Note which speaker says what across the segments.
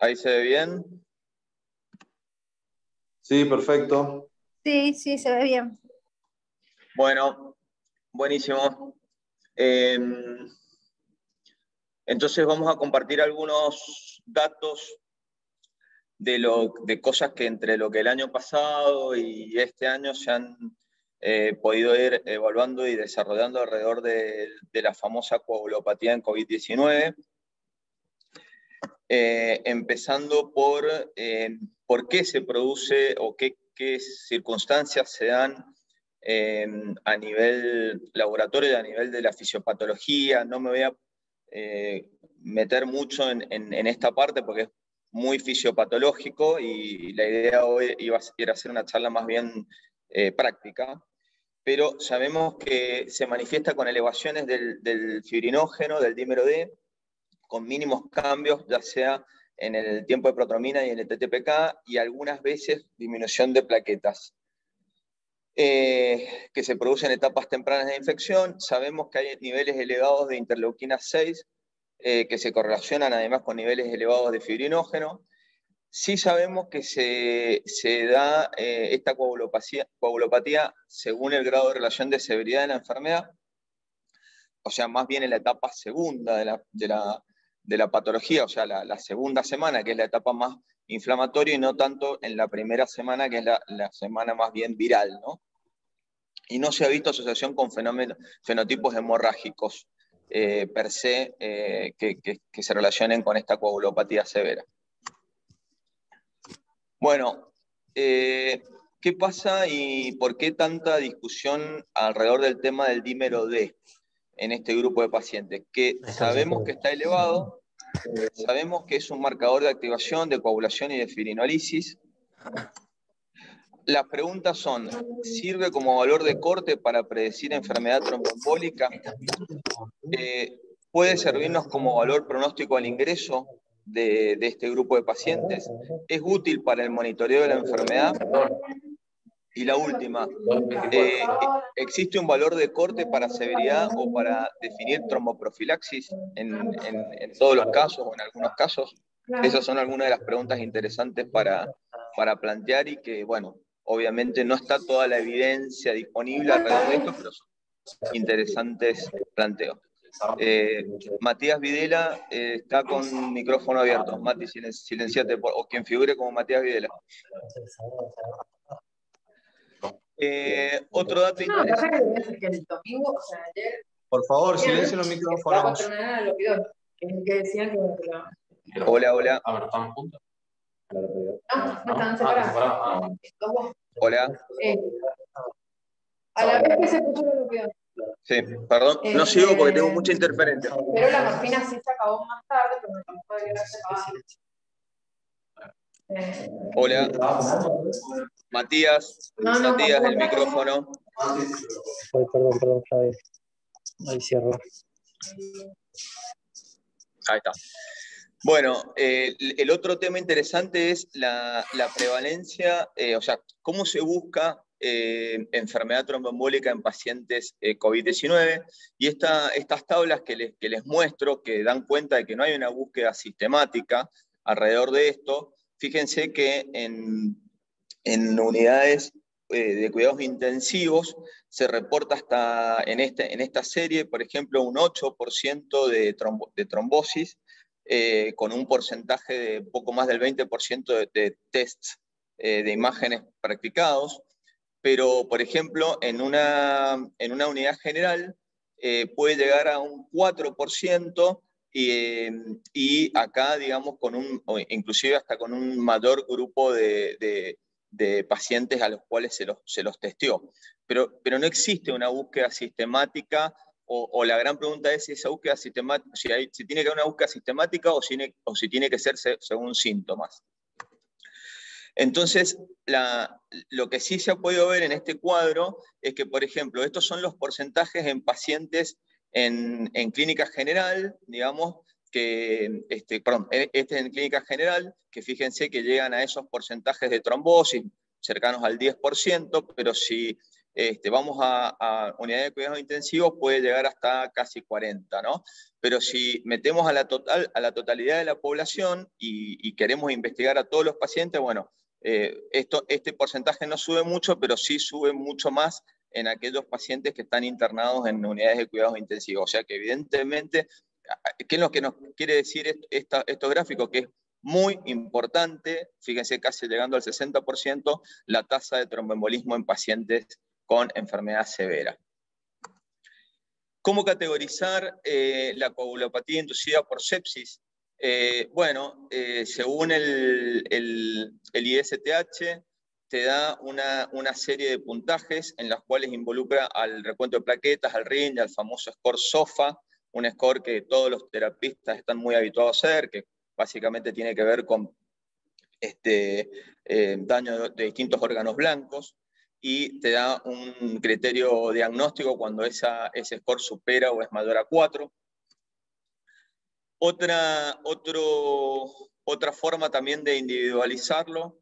Speaker 1: ¿Ahí se ve bien?
Speaker 2: Sí, perfecto.
Speaker 3: Sí, sí, se ve bien.
Speaker 1: Bueno, buenísimo. Entonces vamos a compartir algunos datos de cosas que entre lo que el año pasado y este año se han podido ir evaluando y desarrollando alrededor de la famosa coagulopatía en COVID-19. Empezando por qué se produce o qué circunstancias se dan a nivel laboratorio y a nivel de la fisiopatología. No me voy a meter mucho en esta parte porque es muy fisiopatológico y la idea hoy era hacer una charla más bien práctica, pero sabemos que se manifiesta con elevaciones del fibrinógeno, del dímero D, con mínimos cambios, ya sea en el tiempo de protromina y en el TTPK, y algunas veces disminución de plaquetas, que se producen en etapas tempranas de infección. Sabemos que hay niveles elevados de interleuquina 6, que se correlacionan además con niveles elevados de fibrinógeno. Sí sabemos que se da esta coagulopatía según el grado de relación de severidad de la enfermedad, o sea, más bien en la etapa segunda de la patología, o sea, la segunda semana, que es la etapa más inflamatoria, y no tanto en la primera semana, que es la semana más bien viral, ¿no? Y no se ha visto asociación con fenotipos hemorrágicos per se que se relacionen con esta coagulopatía severa. Bueno, ¿qué pasa y por qué tanta discusión alrededor del tema del dímero D en este grupo de pacientes? Que sabemos que está elevado, sabemos que es un marcador de activación, de coagulación y de fibrinólisis. Las preguntas son, ¿sirve como valor de corte para predecir enfermedad tromboembólica? ¿Puede servirnos como valor pronóstico al ingreso de este grupo de pacientes? ¿Es útil para el monitoreo de la enfermedad? Y la última, ¿existe un valor de corte para severidad o para definir tromboprofilaxis en todos los casos o en algunos casos? Esas son algunas de las preguntas interesantes para plantear y que, bueno, obviamente no está toda la evidencia disponible alrededor de esto, pero son interesantes planteos. Matías Videla está con micrófono abierto. Mati, silenciate, o quien figure como Matías Videla. Otro dato interesante.
Speaker 2: Por favor, silencien los micrófonos.
Speaker 1: Hola, hola.
Speaker 4: A ver, ¿estamos juntos?
Speaker 3: No, están separados.
Speaker 1: Hola.
Speaker 3: A la vez que se puso el opioide.
Speaker 1: Sí, perdón, no sigo porque tengo mucha interferencia.
Speaker 3: Pero la morfina sí se acabó más tarde, pero no puede haberse acabado.
Speaker 1: Hola. Matías, Matías, el micrófono.
Speaker 5: Perdón, Javier. Ahí cierro.
Speaker 1: Ahí está. Bueno, el otro tema interesante es la prevalencia, o sea, cómo se busca enfermedad tromboembólica en pacientes COVID-19, y estas tablas que les muestro, que dan cuenta de que no hay una búsqueda sistemática alrededor de esto. Fíjense que en unidades de cuidados intensivos se reporta hasta en esta serie, por ejemplo, un 8% de trombosis, con un porcentaje de poco más del 20% de tests de imágenes practicados. Pero, por ejemplo, en una unidad general puede llegar a un 4%, y acá, digamos, inclusive hasta con un mayor grupo de pacientes a los cuales se los testeó. Pero no existe una búsqueda sistemática, o la gran pregunta es si esa búsqueda sistemática, si tiene que haber una búsqueda sistemática o si tiene que ser según síntomas. Entonces, lo que sí se ha podido ver en este cuadro es que, por ejemplo, estos son los porcentajes en pacientes en clínica general, digamos, este es en clínica general, que fíjense que llegan a esos porcentajes de trombosis cercanos al 10%, pero si vamos a unidades de cuidados intensivos, puede llegar hasta casi 40, ¿no? Pero si metemos a la totalidad de la población y queremos investigar a todos los pacientes, bueno, este porcentaje no sube mucho, pero sí sube mucho más en aquellos pacientes que están internados en unidades de cuidados intensivos. O sea que evidentemente, ¿qué es lo que nos quiere decir estos gráficos? Que es muy importante, fíjense, casi llegando al 60%, la tasa de tromboembolismo en pacientes con enfermedad severa. ¿Cómo categorizar la coagulopatía inducida por sepsis? Bueno, según el ISTH, te da una serie de puntajes en las cuales involucra al recuento de plaquetas, al RIND, al famoso score SOFA, un score que todos los terapistas están muy habituados a hacer, que básicamente tiene que ver con daño de distintos órganos blancos, y te da un criterio diagnóstico cuando ese score supera o es mayor a 4. Otra forma también de individualizarlo,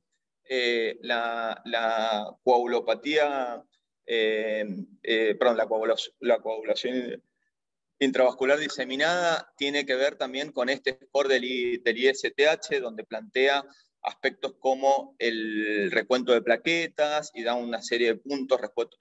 Speaker 1: la coagulopatía, la coagulación intravascular diseminada tiene que ver también con este score del ISTH, donde plantea aspectos como el recuento de plaquetas y da una serie de puntos respecto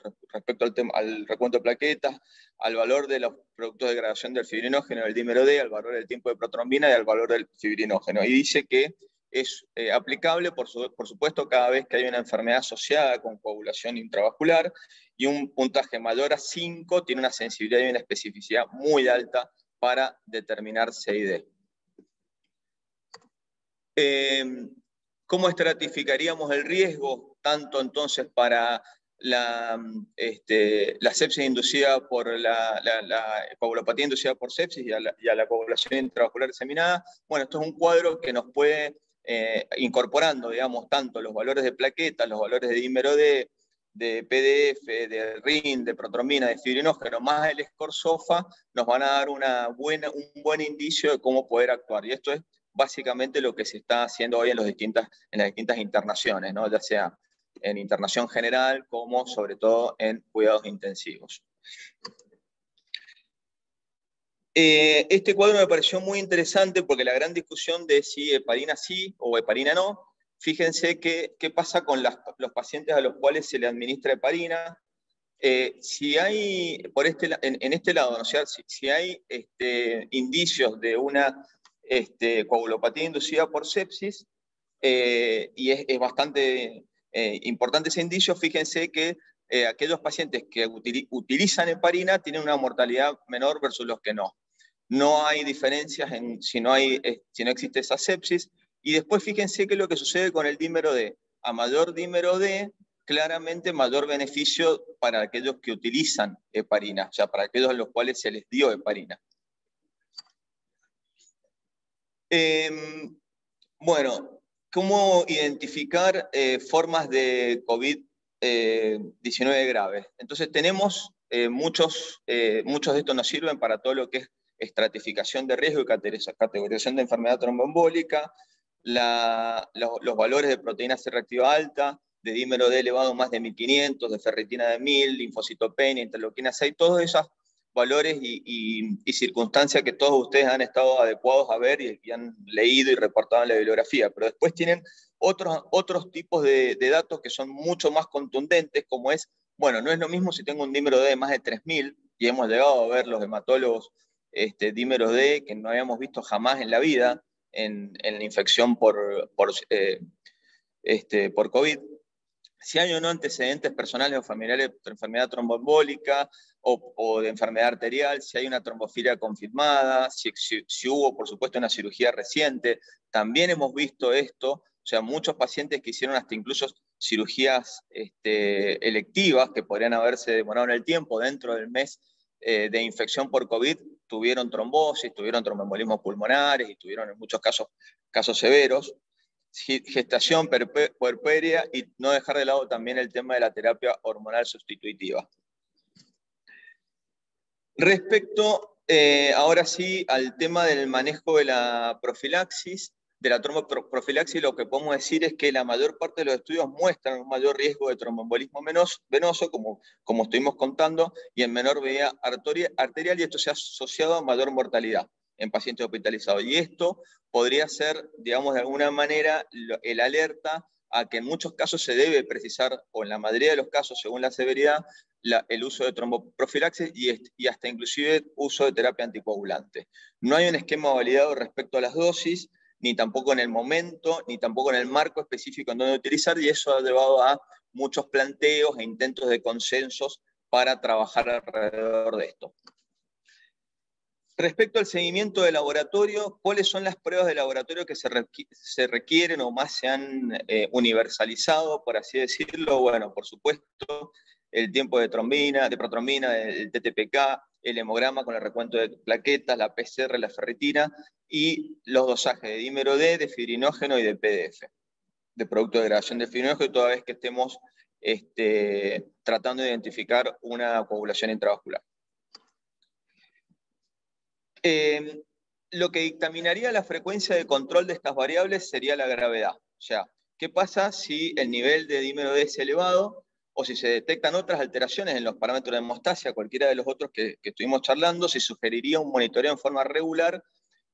Speaker 1: al recuento de plaquetas, al valor de los productos de degradación del fibrinógeno, del dímero D, al valor del tiempo de protrombina y al valor del fibrinógeno. Y dice que es aplicable, por supuesto, cada vez que hay una enfermedad asociada con coagulación intravascular, y un puntaje mayor a 5 tiene una sensibilidad y una especificidad muy alta para determinar CID. ¿Cómo estratificaríamos el riesgo? Tanto entonces para la sepsis inducida por la coagulopatía inducida por sepsis y a la coagulación intravascular diseminada. Bueno, esto es un cuadro que nos puede, incorporando, digamos, tanto los valores de plaquetas, los valores de dímero D, de PDF, de RIN, de protrombina, de fibrinógeno, más el score SOFA, nos van a dar un buen indicio de cómo poder actuar. Y esto es básicamente lo que se está haciendo hoy en las distintas internaciones, ¿no? Ya sea en internación general como sobre todo en cuidados intensivos. Este cuadro me pareció muy interesante porque la gran discusión de si heparina sí o heparina no, fíjense qué pasa con los pacientes a los cuales se le administra heparina. Si hay, en este lado, ¿no? O sea, si hay indicios de una coagulopatía inducida por sepsis, y es bastante importante ese indicio, fíjense que aquellos pacientes que utilizan heparina tienen una mortalidad menor versus los que no. No hay diferencias si no existe esa sepsis. Y después fíjense qué es lo que sucede con el dímero D. A mayor dímero D, claramente mayor beneficio para aquellos que utilizan heparina, o sea, para aquellos a los cuales se les dio heparina. Bueno, ¿cómo identificar formas de COVID-19 graves? Entonces tenemos muchos de estos nos sirven para todo lo que es estratificación de riesgo y categorización de enfermedad tromboembólica, los valores de proteína C reactiva alta, de dímero D elevado más de 1500, de ferritina de 1000, linfocitopenia, interleuquina 6, todos esos valores y circunstancias que todos ustedes han estado adecuados a ver y han leído y reportado en la bibliografía, pero después tienen otros tipos de datos que son mucho más contundentes, como es, bueno, no es lo mismo si tengo un dímero D de más de 3000, y hemos llegado a ver los hematólogos dímeros D que no habíamos visto jamás en la vida en la infección por COVID. Si hay o no antecedentes personales o familiares de enfermedad tromboembólica o de enfermedad arterial, si hay una trombofilia confirmada, si hubo, por supuesto, una cirugía reciente. También hemos visto esto, o sea, muchos pacientes que hicieron hasta incluso cirugías electivas que podrían haberse demorado en el tiempo dentro del mes de infección por COVID, tuvieron trombosis, tuvieron tromboembolismos pulmonares y tuvieron en muchos casos severos. Gestación puerperia y no dejar de lado también el tema de la terapia hormonal sustitutiva. Respecto, ahora sí, al tema del manejo de la profilaxis, de la tromboprofilaxis, lo que podemos decir es que la mayor parte de los estudios muestran un mayor riesgo de tromboembolismo venoso, como estuvimos contando, y en menor vía arterial, y esto se ha asociado a mayor mortalidad en pacientes hospitalizados. Y esto podría ser, digamos, de alguna manera, el alerta a que en muchos casos se debe precisar, o en la mayoría de los casos, según la severidad, el uso de tromboprofilaxis y hasta inclusive uso de terapia anticoagulante. No hay un esquema validado respecto a las dosis, ni tampoco en el momento, ni tampoco en el marco específico en donde utilizar, y eso ha llevado a muchos planteos e intentos de consensos para trabajar alrededor de esto. Respecto al seguimiento de laboratorio, ¿cuáles son las pruebas de laboratorio que se requieren o más se han universalizado, por así decirlo? Bueno, por supuesto, el tiempo de protrombina, el TTPK, el hemograma con el recuento de plaquetas, la PCR, la ferritina, y los dosajes de dímero D, de fibrinógeno y de PDF, de producto de degradación de fibrinógeno, toda vez que estemos tratando de identificar una coagulación intravascular. Lo que dictaminaría la frecuencia de control de estas variables sería la gravedad. O sea, ¿qué pasa si el nivel de dímero D es elevado o si se detectan otras alteraciones en los parámetros de hemostasia, cualquiera de los otros que estuvimos charlando? Se sugeriría un monitoreo en forma regular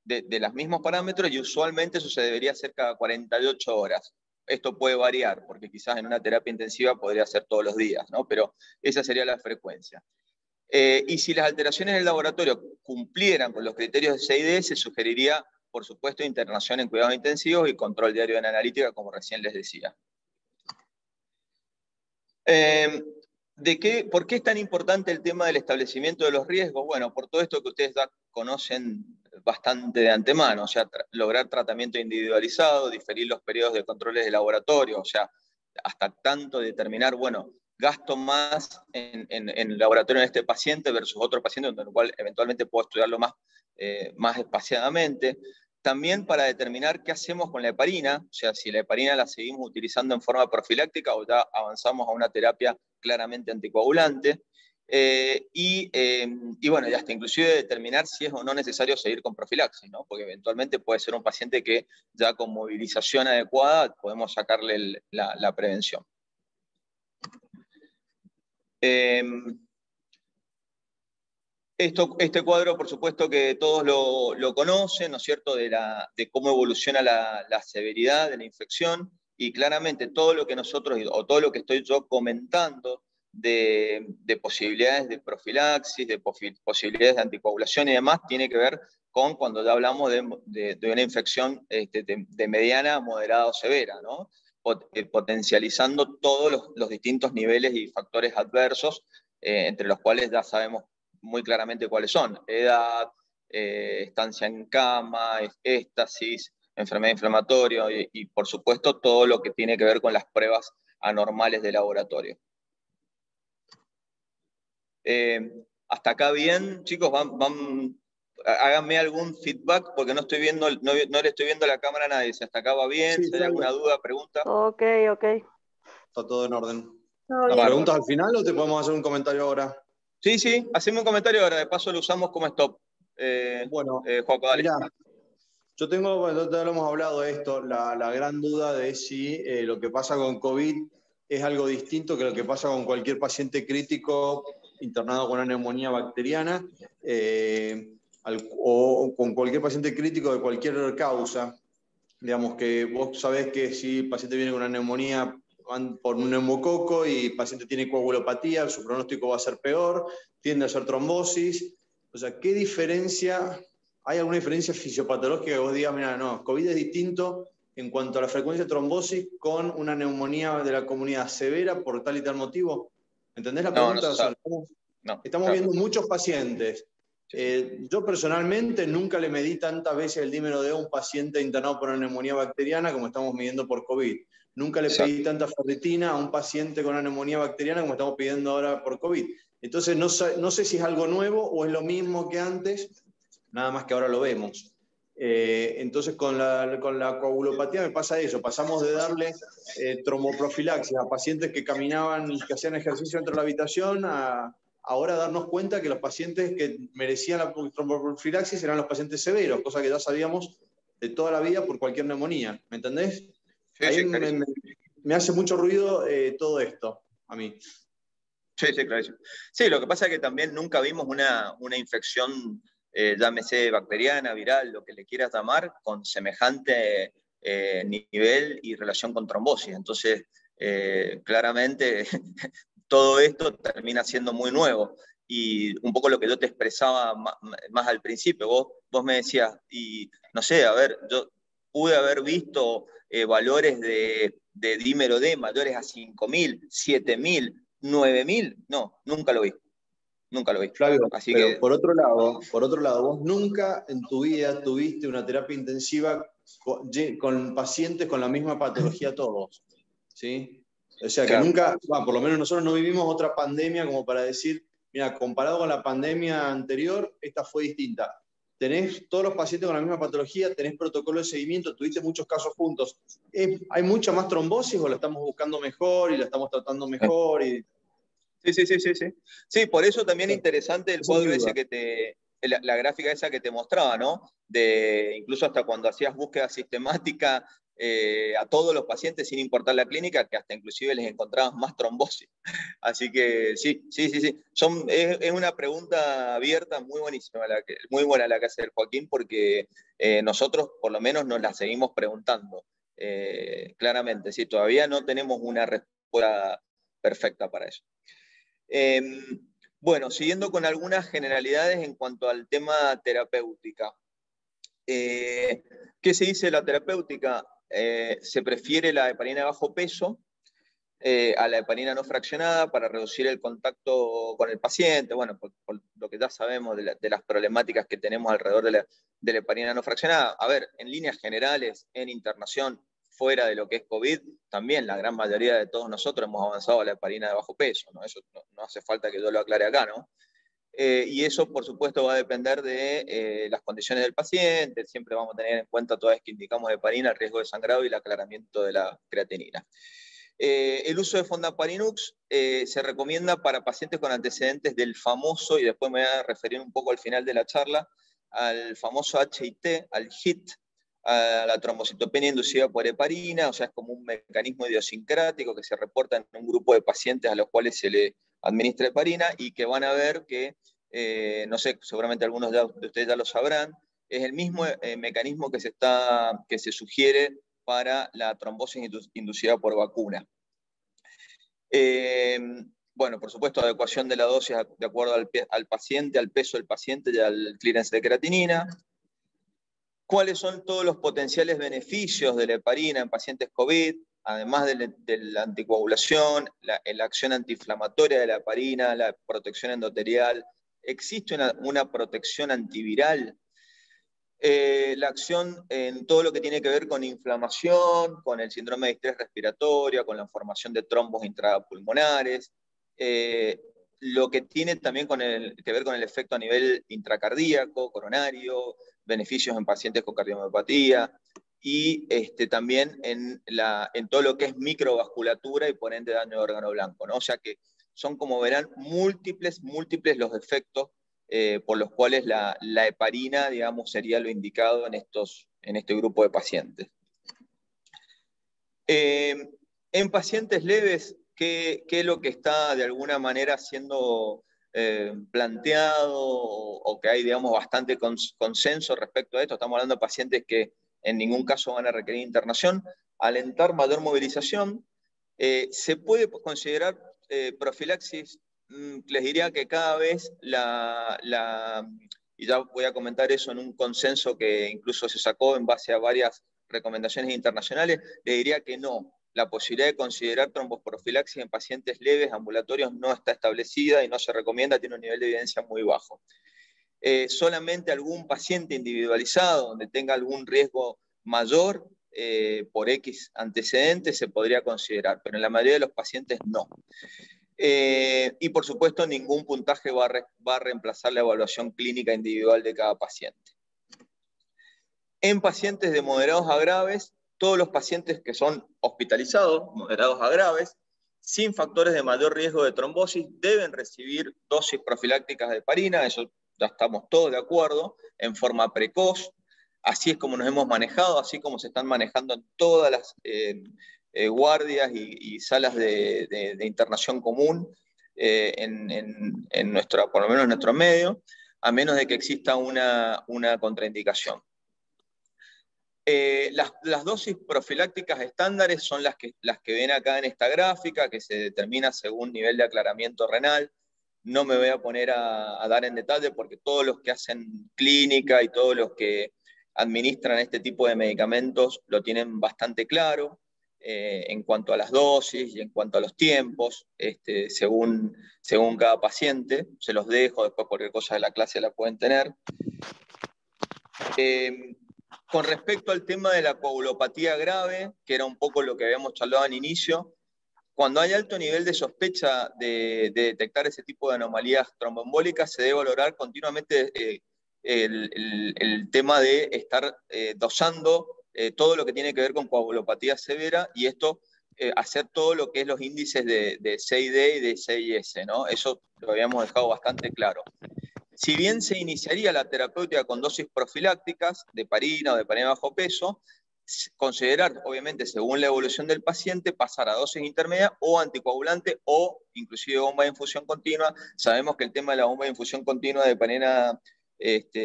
Speaker 1: de los mismos parámetros, y usualmente eso se debería hacer cada 48 horas. Esto puede variar, porque quizás en una terapia intensiva podría ser todos los días, ¿no? Pero esa sería la frecuencia. Y si las alteraciones en el laboratorio cumplieran con los criterios de CID, se sugeriría, por supuesto, internación en cuidados intensivos y control diario en analítica, como recién les decía. ¿Por qué es tan importante el tema del establecimiento de los riesgos? Bueno, por todo esto que ustedes ya conocen bastante de antemano, o sea, lograr tratamiento individualizado, diferir los periodos de controles de laboratorio, o sea, hasta tanto determinar, bueno, gasto más en el laboratorio en este paciente versus otro paciente, en el cual eventualmente puedo estudiarlo más espaciadamente. También para determinar qué hacemos con la heparina, o sea, si la heparina la seguimos utilizando en forma profiláctica o ya avanzamos a una terapia claramente anticoagulante. Y bueno, y hasta inclusive determinar si es o no necesario seguir con profilaxis, ¿no? Porque eventualmente puede ser un paciente que ya con movilización adecuada podemos sacarle la prevención. Este cuadro, por supuesto que todos lo conocen, ¿no es cierto?, de cómo evoluciona la severidad de la infección, y claramente todo lo que todo lo que estoy yo comentando de posibilidades de profilaxis, de posibilidades de anticoagulación y demás, tiene que ver con cuando ya hablamos de una infección de mediana a moderada o severa, ¿no? Potencializando todos los distintos niveles y factores adversos, entre los cuales ya sabemos muy claramente cuáles son: edad, estancia en cama, éstasis, enfermedad inflamatoria y por supuesto todo lo que tiene que ver con las pruebas anormales de laboratorio. Hasta acá bien, chicos, háganme algún feedback porque no le estoy viendo la cámara a nadie. Si hasta acá va bien,
Speaker 2: Sí,
Speaker 1: si hay alguna duda, pregunta.
Speaker 4: Ok.
Speaker 2: Está todo en orden.
Speaker 4: Todo
Speaker 2: ¿Las
Speaker 4: bien.
Speaker 2: preguntas al final o te podemos hacer un comentario ahora?
Speaker 1: Sí, haceme un comentario ahora, de paso lo usamos como stop.
Speaker 2: Bueno,
Speaker 1: Joaco, dale.
Speaker 2: mirá, yo tengo, bueno, ya lo hemos hablado de esto, la gran duda de si lo que pasa con COVID es algo distinto que lo que pasa con cualquier paciente crítico internado con una neumonía bacteriana, o con cualquier paciente crítico de cualquier causa. Digamos que vos sabés que si el paciente viene con una neumonía por un neumococo y el paciente tiene coagulopatía, su pronóstico va a ser peor, tiende a ser trombosis. O sea, ¿qué diferencia? ¿Hay alguna diferencia fisiopatológica que vos digas, mira, no, COVID es distinto en cuanto a la frecuencia de trombosis con una neumonía de la comunidad severa por tal y tal motivo? ¿Entendés la pregunta?
Speaker 1: No,
Speaker 2: o sea, estamos viendo muchos pacientes. Yo personalmente nunca le medí tantas veces el dímero D a un paciente internado por una neumonía bacteriana como estamos midiendo por COVID. Nunca le pedí tanta ferritina a un paciente con una neumonía bacteriana como estamos pidiendo ahora por COVID. Entonces no sé si es algo nuevo o es lo mismo que antes, nada más que ahora lo vemos. Entonces con la coagulopatía me pasa eso, pasamos de darle tromboprofilaxis a pacientes que caminaban y que hacían ejercicio dentro de la habitación a ahora darnos cuenta que los pacientes que merecían la tromboprofilaxis eran los pacientes severos, cosa que ya sabíamos de toda la vida por cualquier neumonía, ¿me entendés?
Speaker 1: Sí,
Speaker 2: Ahí
Speaker 1: sí,
Speaker 2: me hace mucho ruido todo esto, a mí.
Speaker 1: sí, sí, clarísimo. Sí, lo que pasa es que también nunca vimos una infección, llámese bacteriana, viral, lo que le quieras llamar, con semejante nivel y relación con trombosis. Entonces, claramente, todo esto termina siendo muy nuevo. Y un poco lo que yo te expresaba más al principio, vos me decías, y no sé, a ver, yo pude haber visto valores de dímero D mayores a 5.000, 7.000, 9.000, no, nunca lo vi, nunca lo vi.
Speaker 2: Flavio,
Speaker 1: Así
Speaker 2: pero
Speaker 1: que,
Speaker 2: por otro lado, vos nunca en tu vida tuviste una terapia intensiva con pacientes con la misma patología todos, ¿sí? O sea que
Speaker 1: claro,
Speaker 2: nunca, bueno, por lo menos nosotros no vivimos otra pandemia como para decir, mira, comparado con la pandemia anterior, esta fue distinta. Tenés todos los pacientes con la misma patología, tenés protocolo de seguimiento, tuviste muchos casos juntos. ¿Hay mucha más trombosis o la estamos buscando mejor y la estamos tratando mejor?
Speaker 1: sí, sí, sí, sí, sí. Sí, por eso también interesante el
Speaker 2: Esa es mi
Speaker 1: cuadro ese
Speaker 2: duda.
Speaker 1: que la gráfica esa que te mostraba, ¿no? De incluso hasta cuando hacías búsqueda sistemática a todos los pacientes sin importar la clínica, que hasta inclusive les encontrabas más trombosis. Así que sí, sí, sí, sí. Es una pregunta abierta muy buenísima, muy buena la que hace el Joaquín, porque nosotros por lo menos nos la seguimos preguntando. Claramente, sí, todavía no tenemos una respuesta perfecta para eso. Eh, bueno, siguiendo con algunas generalidades en cuanto al tema terapéutica. ¿Qué se dice de la terapéutica? Se prefiere la heparina de bajo peso a la heparina no fraccionada para reducir el contacto con el paciente, bueno, por lo que ya sabemos de las problemáticas que tenemos alrededor de la heparina no fraccionada. A ver, en líneas generales, en internación, fuera de lo que es COVID, también la gran mayoría de todos nosotros hemos avanzado a la heparina de bajo peso, ¿no? Eso no hace falta que yo lo aclare acá, ¿no? Y eso, por supuesto, va a depender de las condiciones del paciente. Siempre vamos a tener en cuenta toda vez que indicamos heparina, el riesgo de sangrado y el aclaramiento de la creatinina. El uso de Fondaparinux se recomienda para pacientes con antecedentes del famoso, y después me voy a referir un poco al final de la charla, al famoso HIT, al HIT, a la trombocitopenia inducida por heparina, o sea, es como un mecanismo idiosincrático que se reporta en un grupo de pacientes a los cuales se le administra heparina y que van a ver que, no sé, seguramente algunos de ustedes ya lo sabrán, es el mismo mecanismo que se sugiere para la trombosis inducida por vacuna. Bueno, por supuesto, adecuación de la dosis de acuerdo al paciente, al peso del paciente y al clearance de creatinina. ¿Cuáles son todos los potenciales beneficios de la heparina en pacientes COVID? Además de la anticoagulación, la acción antiinflamatoria de la heparina, la protección endotelial, ¿existe una protección antiviral? La acción en todo lo que tiene que ver con inflamación, con el síndrome de estrés respiratorio, con la formación de trombos intrapulmonares, lo que tiene también que ver con el efecto a nivel intracardíaco, coronario, beneficios en pacientes con cardiomiopatía, y también en todo lo que es microvasculatura y por ende daño de órgano blanco, ¿no? O sea que son, como verán, múltiples los efectos por los cuales la heparina, digamos, sería lo indicado en este grupo de pacientes. En pacientes leves, ¿qué es lo que está de alguna manera siendo planteado o que hay, digamos, bastante consenso respecto a esto? Estamos hablando de pacientes que en ningún caso van a requerir internación. Alentar mayor movilización. Se puede considerar profilaxis. Les diría que cada vez y ya voy a comentar eso en un consenso que incluso se sacó en base a varias recomendaciones internacionales, le diría que no. La posibilidad de considerar tromboprofilaxis en pacientes leves ambulatorios no está establecida y no se recomienda, tiene un nivel de evidencia muy bajo. Solamente algún paciente individualizado donde tenga algún riesgo mayor por X antecedentes se podría considerar, pero en la mayoría de los pacientes no. Y por supuesto ningún puntaje va a reemplazar la evaluación clínica individual de cada paciente. En pacientes de moderados a graves, todos los pacientes que son hospitalizados, moderados a graves, sin factores de mayor riesgo de trombosis, deben recibir dosis profilácticas de heparina, eso ya estamos todos de acuerdo, en forma precoz. Así es como nos hemos manejado, así como se están manejando en todas las guardias y salas de internación común por lo menos en nuestro medio, a menos de que exista una contraindicación. Las dosis profilácticas estándares son las que ven acá en esta gráfica, que se determina según nivel de aclaramiento renal. No me voy a poner a dar en detalle porque todos los que hacen clínica y todos los que administran este tipo de medicamentos lo tienen bastante claro en cuanto a las dosis y en cuanto a los tiempos, según cada paciente. Se los dejo, después cualquier cosa de la clase la pueden tener. Con respecto al tema de la coagulopatía grave, que era un poco lo que habíamos charlado al inicio, cuando hay alto nivel de sospecha de detectar ese tipo de anomalías tromboembólicas, se debe valorar continuamente el tema de estar dosando todo lo que tiene que ver con coagulopatía severa y esto hacer todo lo que es los índices de CID y de CIS, ¿no? Eso lo habíamos dejado bastante claro. Si bien se iniciaría la terapéutica con dosis profilácticas de heparina o de heparina bajo peso, considerar, obviamente, según la evolución del paciente, pasar a dosis intermedia o anticoagulante o inclusive bomba de infusión continua. Sabemos que el tema de la bomba de infusión continua de heparina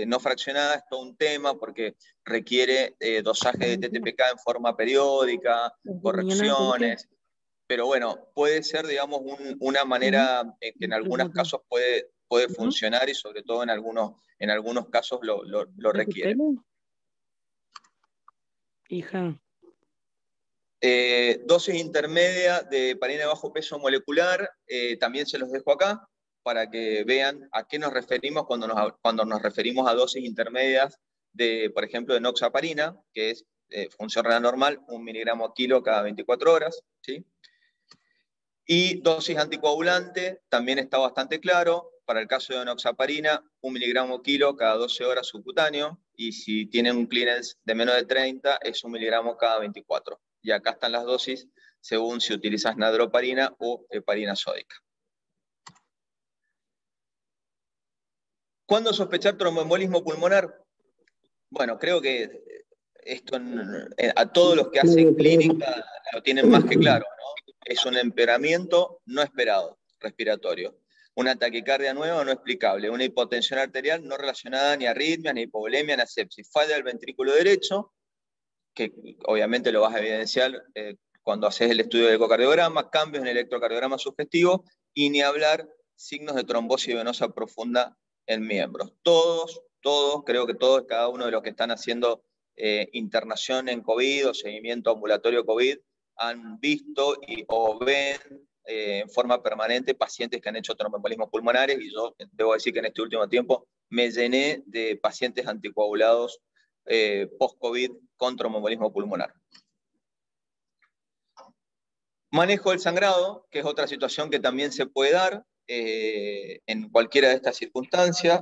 Speaker 1: no fraccionada es todo un tema porque requiere dosaje de TTPK en forma periódica, correcciones. Pero bueno, puede ser, digamos, una manera en que en algunos casos puede funcionar y sobre todo en algunos casos lo requiere.
Speaker 4: Hija.
Speaker 1: Dosis intermedia de heparina de bajo peso molecular, también se los dejo acá para que vean a qué nos referimos cuando nos referimos a dosis intermedias de, por ejemplo, de enoxaparina, que es función renal normal, 1 miligramo a kilo cada 24 horas, ¿sí? Y dosis anticoagulante, también está bastante claro. Para el caso de enoxaparina, 1 miligramo kilo cada 12 horas subcutáneo. Y si tienen un clearance de menos de 30, es 1 miligramo cada 24. Y acá están las dosis según si utilizas nadroparina o heparina sódica. ¿Cuándo sospechar tromboembolismo pulmonar? Bueno, creo que esto a todos los que hacen clínica lo tienen más que claro, ¿no? Es un empeoramiento no esperado respiratorio, una taquicardia nueva no explicable, una hipotensión arterial no relacionada ni a arritmia, ni a hipovolemia, ni a sepsis, falla del ventrículo derecho, que obviamente lo vas a evidenciar cuando haces el estudio del ecocardiograma, cambios en el electrocardiograma sugestivo y ni hablar signos de trombosis venosa profunda en miembros. Todos, creo que todos, cada uno de los que están haciendo internación en COVID o seguimiento ambulatorio COVID han visto o ven en forma permanente pacientes que han hecho tromboembolismos pulmonares y yo debo decir que en este último tiempo me llené de pacientes anticoagulados post-COVID con tromboembolismo pulmonar. Manejo del sangrado, que es otra situación que también se puede dar en cualquiera de estas circunstancias.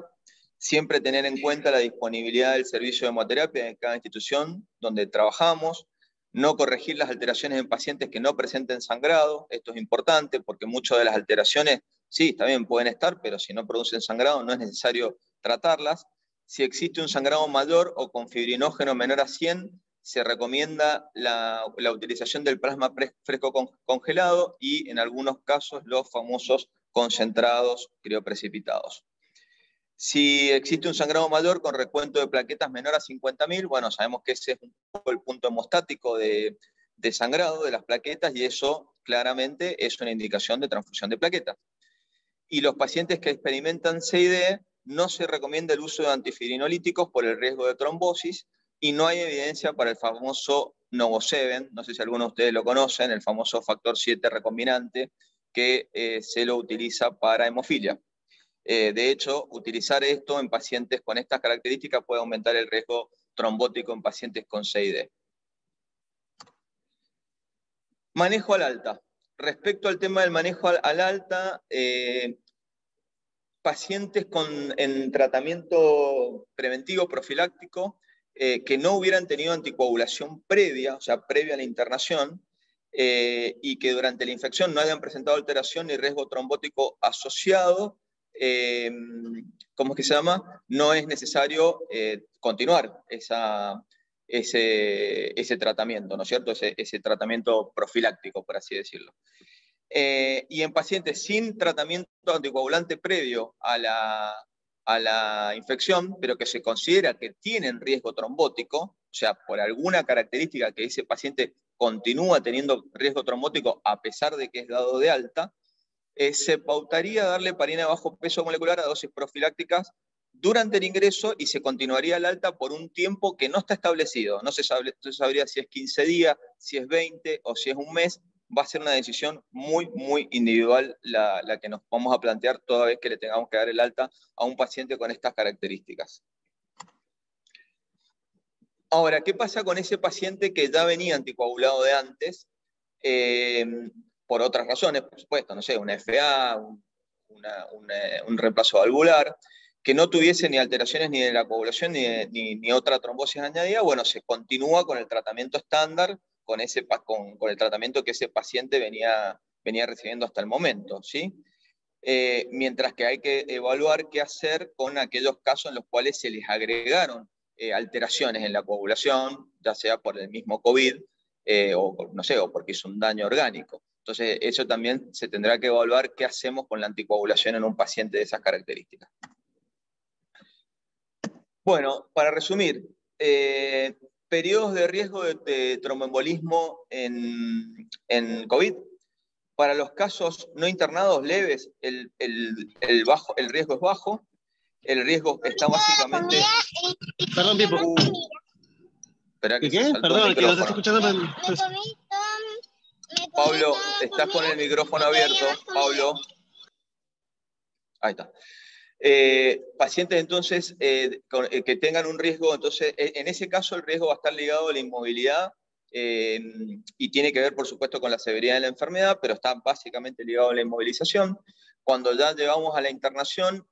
Speaker 1: Siempre tener en cuenta la disponibilidad del servicio de hemoterapia en cada institución donde trabajamos. No corregir las alteraciones en pacientes que no presenten sangrado. Esto es importante porque muchas de las alteraciones, sí, también pueden estar, pero si no producen sangrado no es necesario tratarlas. Si existe un sangrado mayor o con fibrinógeno menor a 100, se recomienda la utilización del plasma fresco congelado y en algunos casos los famosos concentrados crioprecipitados. Si existe un sangrado mayor con recuento de plaquetas menor a 50.000, bueno, sabemos que ese es un poco el punto hemostático de sangrado de las plaquetas y eso claramente es una indicación de transfusión de plaquetas. Y los pacientes que experimentan CID no se recomienda el uso de antifibrinolíticos por el riesgo de trombosis y no hay evidencia para el famoso Novoseven, no sé si algunos de ustedes lo conocen, el famoso factor 7 recombinante que se lo utiliza para hemofilia. De hecho, utilizar esto en pacientes con estas características puede aumentar el riesgo trombótico en pacientes con CID. Manejo al alta. Respecto al tema del manejo al alta, pacientes en tratamiento preventivo profiláctico que no hubieran tenido anticoagulación previa, o sea, previa a la internación, y que durante la infección no hayan presentado alteración ni riesgo trombótico asociado, ¿cómo es que se llama? No es necesario continuar ese tratamiento, ¿no es cierto? Ese tratamiento profiláctico, por así decirlo. Y en pacientes sin tratamiento anticoagulante previo a la infección, pero que se considera que tienen riesgo trombótico, o sea, por alguna característica que ese paciente continúa teniendo riesgo trombótico a pesar de que es dado de alta, se pautaría darle heparina de bajo peso molecular a dosis profilácticas durante el ingreso y se continuaría el alta por un tiempo que no está establecido. No se sabría si es 15 días, si es 20 o si es un mes. Va a ser una decisión muy, muy individual la que nos vamos a plantear toda vez que le tengamos que dar el alta a un paciente con estas características. Ahora, ¿qué pasa con ese paciente que ya venía anticoagulado de antes? Por otras razones, por supuesto, no sé, una FA, un reemplazo valvular, que no tuviese ni alteraciones ni de la coagulación ni otra trombosis añadida. Bueno, se continúa con el tratamiento estándar, con el tratamiento que ese paciente venía recibiendo hasta el momento, ¿sí? Mientras que hay que evaluar qué hacer con aquellos casos en los cuales se les agregaron alteraciones en la coagulación, ya sea por el mismo COVID, o no sé, o porque hizo un daño orgánico. Entonces, eso también se tendrá que evaluar qué hacemos con la anticoagulación en un paciente de esas características. Bueno, para resumir, periodos de riesgo de tromboembolismo en COVID. Para los casos no internados leves, el riesgo es bajo. El riesgo está básicamente...
Speaker 4: Perdón, Pipo.
Speaker 1: Espera que
Speaker 4: ¿Qué? Perdón, que no te estoy escuchando.
Speaker 1: Pablo, estás con el micrófono abierto. Pablo. Ahí está. Pacientes entonces que tengan un riesgo, entonces en ese caso el riesgo va a estar ligado a la inmovilidad y tiene que ver por supuesto con la severidad de la enfermedad, pero está básicamente ligado a la inmovilización. Cuando ya llegamos a la internación,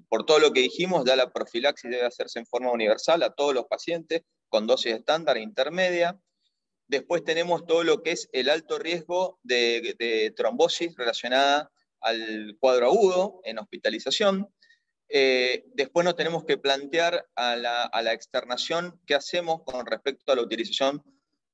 Speaker 1: por todo lo que dijimos, ya la profilaxis debe hacerse en forma universal a todos los pacientes con dosis estándar e intermedia. Después tenemos todo lo que es el alto riesgo de trombosis relacionada al cuadro agudo en hospitalización. Después nos tenemos que plantear a la externación qué hacemos con respecto a la utilización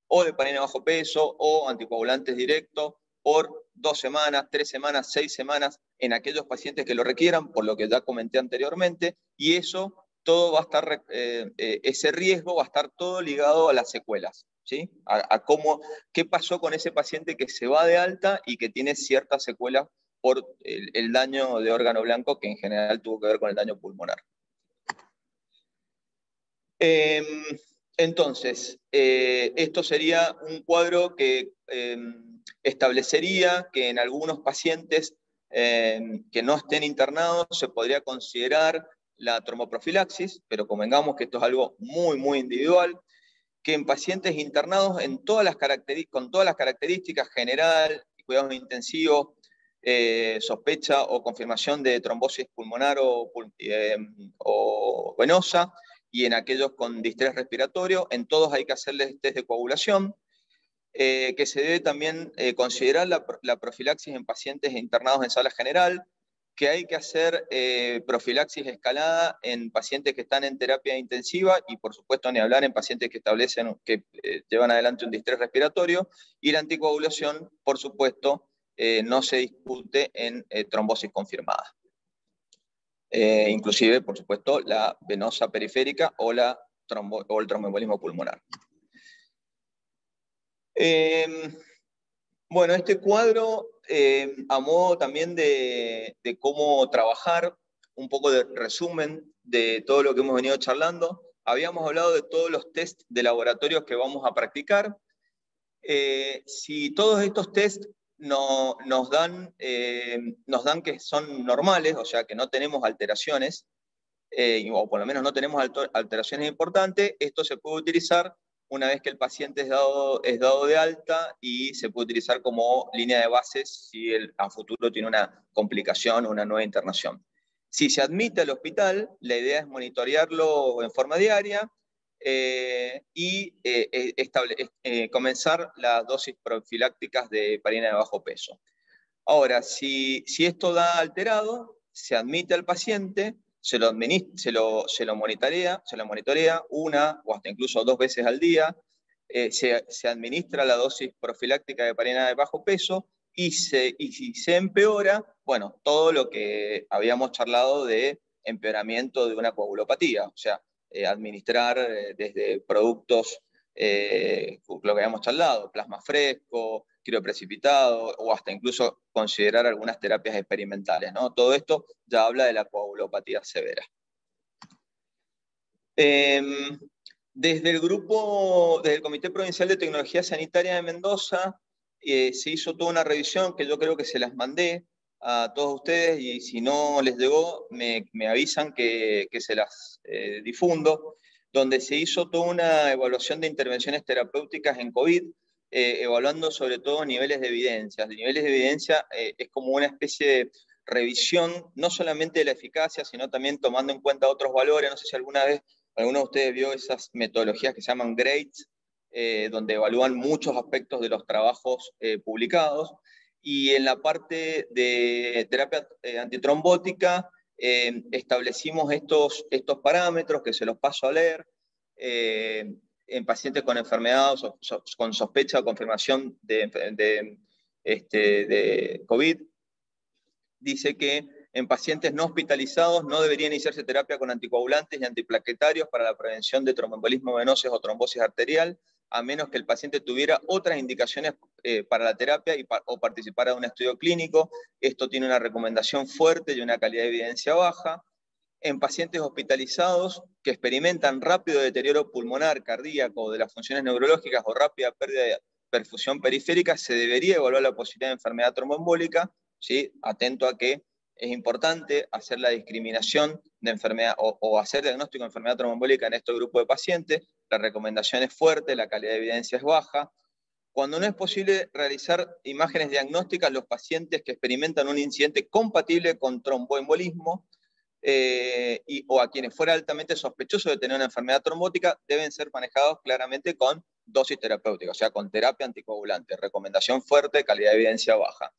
Speaker 1: o de heparina bajo peso o anticoagulantes directos por 2 semanas, 3 semanas, 6 semanas en aquellos pacientes que lo requieran, por lo que ya comenté anteriormente, y eso todo va a estar, ese riesgo va a estar todo ligado a las secuelas, ¿sí? ¿Qué pasó con ese paciente que se va de alta y que tiene ciertas secuelas por el daño de órgano blanco que en general tuvo que ver con el daño pulmonar. Entonces, esto sería un cuadro que establecería que en algunos pacientes que no estén internados se podría considerar la tromboprofilaxis, pero convengamos que esto es algo muy, muy individual, que en pacientes internados con todas las características general, cuidados intensivos, sospecha o confirmación de trombosis pulmonar o venosa, y en aquellos con distrés respiratorio, en todos hay que hacerles test de coagulación, que se debe también considerar la profilaxis en pacientes internados en sala general, que hay que hacer profilaxis escalada en pacientes que están en terapia intensiva y por supuesto ni hablar en pacientes que llevan adelante un distrés respiratorio, y la anticoagulación, por supuesto, no se discute en trombosis confirmada. Inclusive, por supuesto, la venosa periférica o el tromboembolismo pulmonar. Bueno, este cuadro, a modo también de cómo trabajar, un poco de resumen de todo lo que hemos venido charlando. Habíamos hablado de todos los test de laboratorios que vamos a practicar. Si todos estos test nos dan que son normales, o sea que no tenemos alteraciones, o por lo menos no tenemos alteraciones importantes, esto se puede utilizar una vez que el paciente es dado de alta y se puede utilizar como línea de bases si a futuro tiene una complicación o una nueva internación. Si se admite al hospital, la idea es monitorearlo en forma diaria y comenzar las dosis profilácticas de heparina de bajo peso. Ahora, si esto da alterado, se admite al paciente, se lo monitorea una o hasta incluso 2 veces al día, se administra la dosis profiláctica de heparina de bajo peso, y si se empeora, bueno, todo lo que habíamos charlado de empeoramiento de una coagulopatía, o sea, administrar desde productos, lo que habíamos charlado, plasma fresco, crioprecipitado, o hasta incluso considerar algunas terapias experimentales, ¿no? Todo esto ya habla de la coagulopatía severa. Desde el Comité Provincial de Tecnología Sanitaria de Mendoza, se hizo toda una revisión que yo creo que se las mandé a todos ustedes, y si no les llegó, me avisan que se las difundo, donde se hizo toda una evaluación de intervenciones terapéuticas en COVID, evaluando sobre todo niveles de evidencia. Niveles de evidencia es como una especie de revisión, no solamente de la eficacia, sino también tomando en cuenta otros valores. No sé si alguna vez alguno de ustedes vio esas metodologías que se llaman GRADES, donde evalúan muchos aspectos de los trabajos publicados. Y en la parte de terapia antitrombótica establecimos estos parámetros que se los paso a leer. En pacientes con enfermedad con sospecha o confirmación de COVID, dice que en pacientes no hospitalizados no debería iniciarse terapia con anticoagulantes y antiplaquetarios para la prevención de tromboembolismo venoso o trombosis arterial, a menos que el paciente tuviera otras indicaciones para la terapia o participara de un estudio clínico. Esto tiene una recomendación fuerte y una calidad de evidencia baja. En pacientes hospitalizados que experimentan rápido deterioro pulmonar, cardíaco, de las funciones neurológicas o rápida pérdida de perfusión periférica, se debería evaluar la posibilidad de enfermedad tromboembólica, ¿sí? Atento a que es importante hacer la discriminación de enfermedad o hacer diagnóstico de enfermedad tromboembólica en este grupo de pacientes. La recomendación es fuerte, la calidad de evidencia es baja. Cuando no es posible realizar imágenes diagnósticas, los pacientes que experimentan un incidente compatible con tromboembolismo o a quienes fuera altamente sospechoso de tener una enfermedad trombótica deben ser manejados claramente con dosis terapéutica, o sea, con terapia anticoagulante. Recomendación fuerte, calidad de evidencia baja.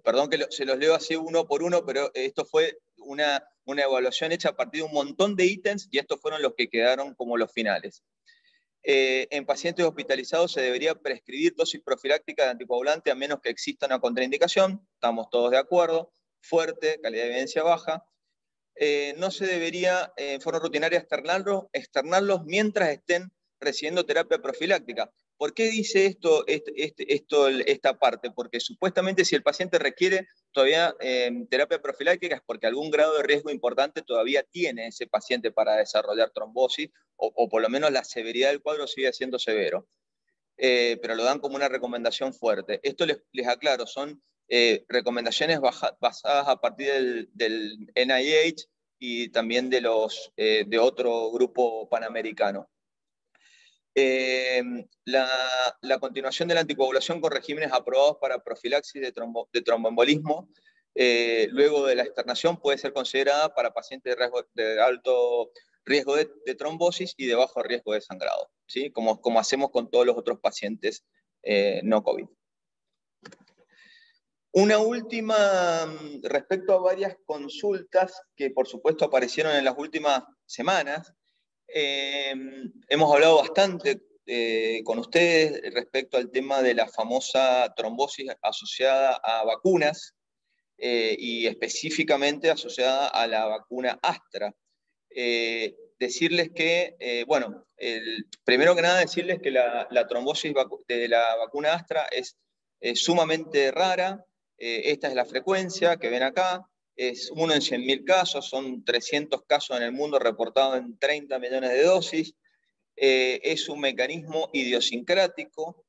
Speaker 1: Perdón que se los leo así uno por uno, pero esto fue una evaluación hecha a partir de un montón de ítems, y estos fueron los que quedaron como los finales. En pacientes hospitalizados se debería prescribir dosis profiláctica de anticoagulante a menos que exista una contraindicación. Estamos todos de acuerdo. Fuerte, calidad de evidencia baja. No se debería en forma rutinaria externarlos mientras estén recibiendo terapia profiláctica. ¿Por qué dice esto esta parte? Porque supuestamente si el paciente requiere todavía terapia profiláctica es porque algún grado de riesgo importante todavía tiene ese paciente para desarrollar trombosis, o por lo menos la severidad del cuadro sigue siendo severo. Pero lo dan como una recomendación fuerte. Esto les aclaro, son recomendaciones basadas a partir del NIH y también de otro grupo panamericano. La continuación de la anticoagulación con regímenes aprobados para profilaxis de tromboembolismo luego de la externación puede ser considerada para pacientes de alto riesgo de trombosis y de bajo riesgo de sangrado, ¿sí? Como hacemos con todos los otros pacientes no COVID. Una última respecto a varias consultas que por supuesto aparecieron en las últimas semanas. Hemos hablado bastante con ustedes respecto al tema de la famosa trombosis asociada a vacunas y específicamente asociada a la vacuna Astra. Decirles que, bueno, primero que nada decirles que la trombosis de la vacuna Astra es sumamente rara. Esta es la frecuencia que ven acá. Es 1 en 100.000 casos, son 300 casos en el mundo reportados en 30 millones de dosis. Es un mecanismo idiosincrático.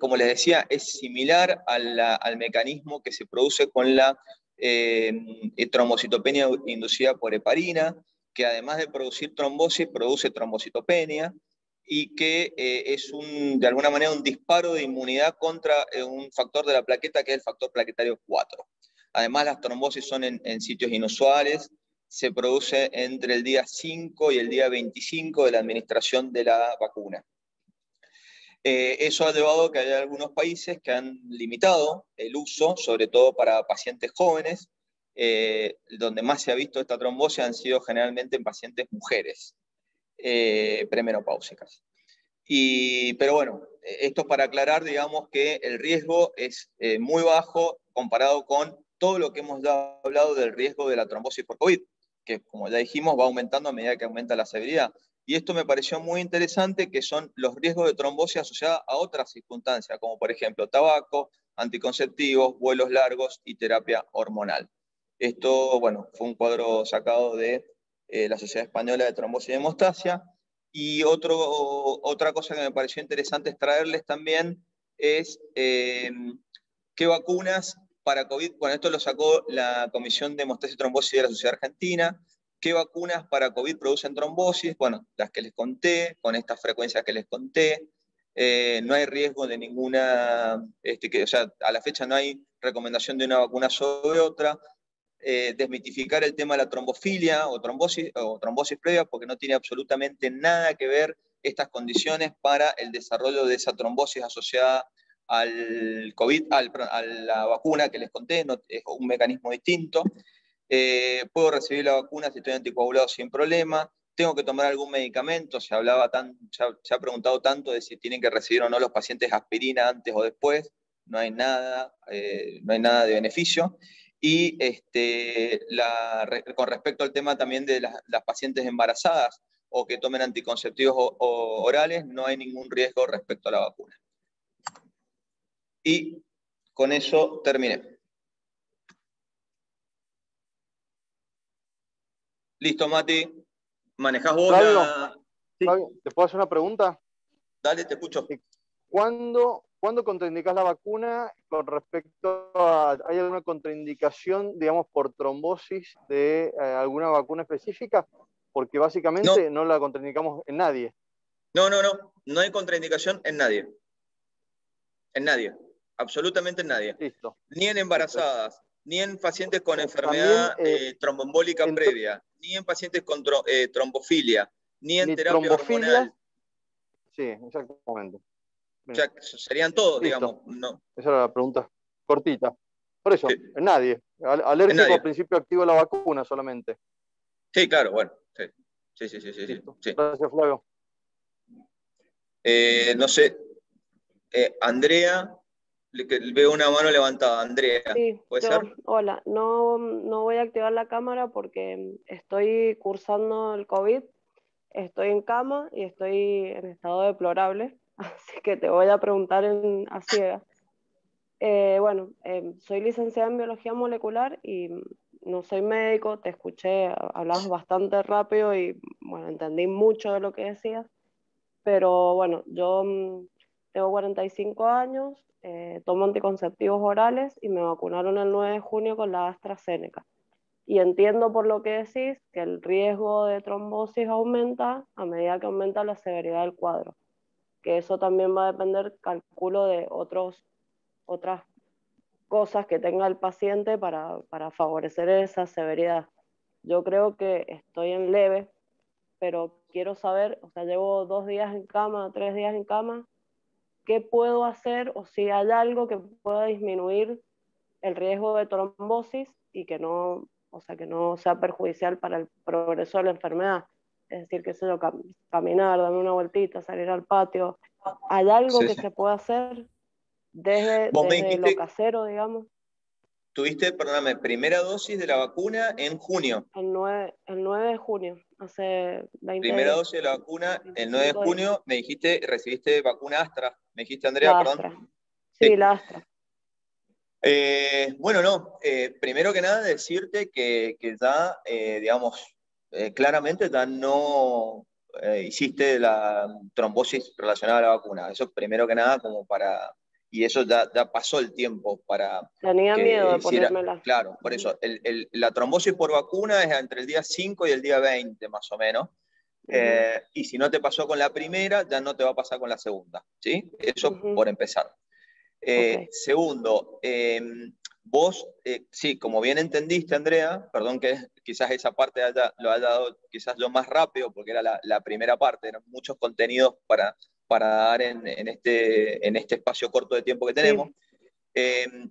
Speaker 1: Como les decía, es similar al mecanismo que se produce con la trombocitopenia inducida por heparina, que además de producir trombosis, produce trombocitopenia, y que es de alguna manera un disparo de inmunidad contra un factor de la plaqueta, que es el factor plaquetario 4. Además, las trombosis son en sitios inusuales, se produce entre el día 5 y el día 25 de la administración de la vacuna. Eso ha llevado a que haya algunos países que han limitado el uso, sobre todo para pacientes jóvenes, donde más se ha visto esta trombosis han sido generalmente en pacientes mujeres premenopáusicas. Pero bueno, esto es para aclarar, digamos, que el riesgo es muy bajo comparado con todo lo que hemos hablado del riesgo de la trombosis por COVID, que como ya dijimos va aumentando a medida que aumenta la severidad. Y esto me pareció muy interesante, que son los riesgos de trombosis asociados a otras circunstancias, como por ejemplo tabaco, anticonceptivos, vuelos largos y terapia hormonal. Esto, bueno, fue un cuadro sacado de la Sociedad Española de Trombosis y Hemostasia. Y otra cosa que me pareció interesante es traerles también es qué vacunas para COVID, bueno, esto lo sacó la Comisión de Hemostasia y Trombosis de la Sociedad Argentina. ¿Qué vacunas para COVID producen trombosis? Bueno, las que les conté, con estas frecuencias que les conté. No hay riesgo de ninguna, o sea, a la fecha no hay recomendación de una vacuna sobre otra. Desmitificar el tema de la trombofilia o trombosis previa, porque no tiene absolutamente nada que ver estas condiciones para el desarrollo de esa trombosis asociada al COVID, a la vacuna que les conté, no, es un mecanismo distinto. Puedo recibir la vacuna si estoy anticoagulado sin problema. Tengo que tomar algún medicamento, se ha preguntado tanto de si tienen que recibir o no los pacientes aspirina antes o después, no hay nada de beneficio. Y con respecto al tema también de las pacientes embarazadas o que tomen anticonceptivos orales, no hay ningún riesgo respecto a la vacuna. Y con eso terminé. Listo, Mati. ¿Manejás vos la...?
Speaker 6: Sí. ¿Te puedo hacer una pregunta?
Speaker 1: Dale, te escucho.
Speaker 6: ¿Cuándo contraindicás la vacuna con respecto a... ¿Hay alguna contraindicación, digamos, por trombosis de alguna vacuna específica? Porque básicamente no la contraindicamos en nadie.
Speaker 1: No hay contraindicación en nadie. En nadie. Absolutamente en nadie.
Speaker 6: Listo.
Speaker 1: Ni en embarazadas, ni en pacientes con enfermedad tromboembólica previa, ni en pacientes con trombofilia, ni en terapia hormonal.
Speaker 6: Sí, exactamente.
Speaker 1: O sea, serían todos,
Speaker 6: listo,
Speaker 1: digamos. No.
Speaker 6: Esa era la pregunta cortita. Por eso,
Speaker 1: sí.
Speaker 6: En nadie. Alérgico
Speaker 1: nadie.
Speaker 6: al principio activo de la vacuna solamente.
Speaker 1: Sí, claro, bueno. Sí.
Speaker 6: Gracias, Flavio.
Speaker 1: No sé. Andrea, veo una mano levantada. Andrea,
Speaker 7: sí,
Speaker 1: ¿puede ser?
Speaker 7: Hola, no voy a activar la cámara porque estoy cursando el COVID, estoy en cama y estoy en estado deplorable, así que te voy a preguntar a ciegas. Soy licenciada en biología molecular y no soy médico, te escuché, hablabas bastante rápido y bueno, entendí mucho de lo que decías, pero bueno, yo tengo 45 años, tomo anticonceptivos orales y me vacunaron el 9 de junio con la AstraZeneca. Y entiendo por lo que decís que el riesgo de trombosis aumenta a medida que aumenta la severidad del cuadro, que eso también va a depender, calculo, de otras cosas que tenga el paciente para favorecer esa severidad. Yo creo que estoy en leve, pero quiero saber, o sea, llevo 2 días en cama, 3 días en cama, ¿qué puedo hacer o si hay algo que pueda disminuir el riesgo de trombosis y que no sea perjudicial para el progreso de la enfermedad? Es decir, qué sé yo, caminar, darme una vueltita, salir al patio. ¿Hay algo que se pueda hacer desde lo casero, digamos?
Speaker 1: Tuviste, perdóname, primera dosis de la vacuna en junio.
Speaker 7: El 9 de junio, hace 20
Speaker 1: Primera
Speaker 7: días.
Speaker 1: dosis de la vacuna el 9 de junio, días. Me dijiste, recibiste vacuna Astra. Me dijiste, Andrea,
Speaker 7: la
Speaker 1: perdón.
Speaker 7: Astra. Sí, la Astra.
Speaker 1: Primero que nada decirte que ya, digamos, claramente ya no hiciste la trombosis relacionada a la vacuna. Eso primero que nada como para... Y eso ya pasó el tiempo para...
Speaker 7: Tenía miedo de ponérmela.
Speaker 1: Claro, por eso. La trombosis por vacuna es entre el día 5 y el día 20, más o menos. Y si no te pasó con la primera, ya no te va a pasar con la segunda. ¿Sí? Eso por empezar. Okay. Segundo, vos, sí, como bien entendiste, Andrea, perdón que quizás esa parte lo haya dado quizás yo más rápido, porque era la primera parte, eran muchos contenidos para dar en este espacio corto de tiempo que tenemos. Sí.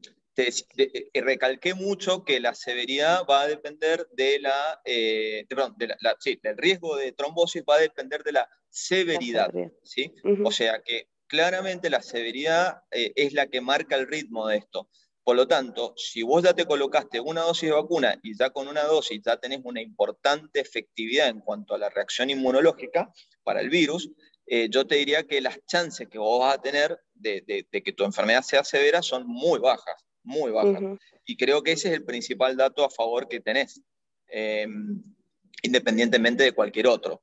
Speaker 1: recalqué mucho que la severidad va a depender del riesgo de trombosis va a depender de la severidad, ¿sí? O sea que claramente la severidad es la que marca el ritmo de esto. Por lo tanto, si vos ya te colocaste una dosis de vacuna y ya con una dosis ya tenés una importante efectividad en cuanto a la reacción inmunológica para el virus, yo te diría que las chances que vos vas a tener de que tu enfermedad sea severa son muy bajas, muy bajas. Y creo que ese es el principal dato a favor que tenés, independientemente de cualquier otro.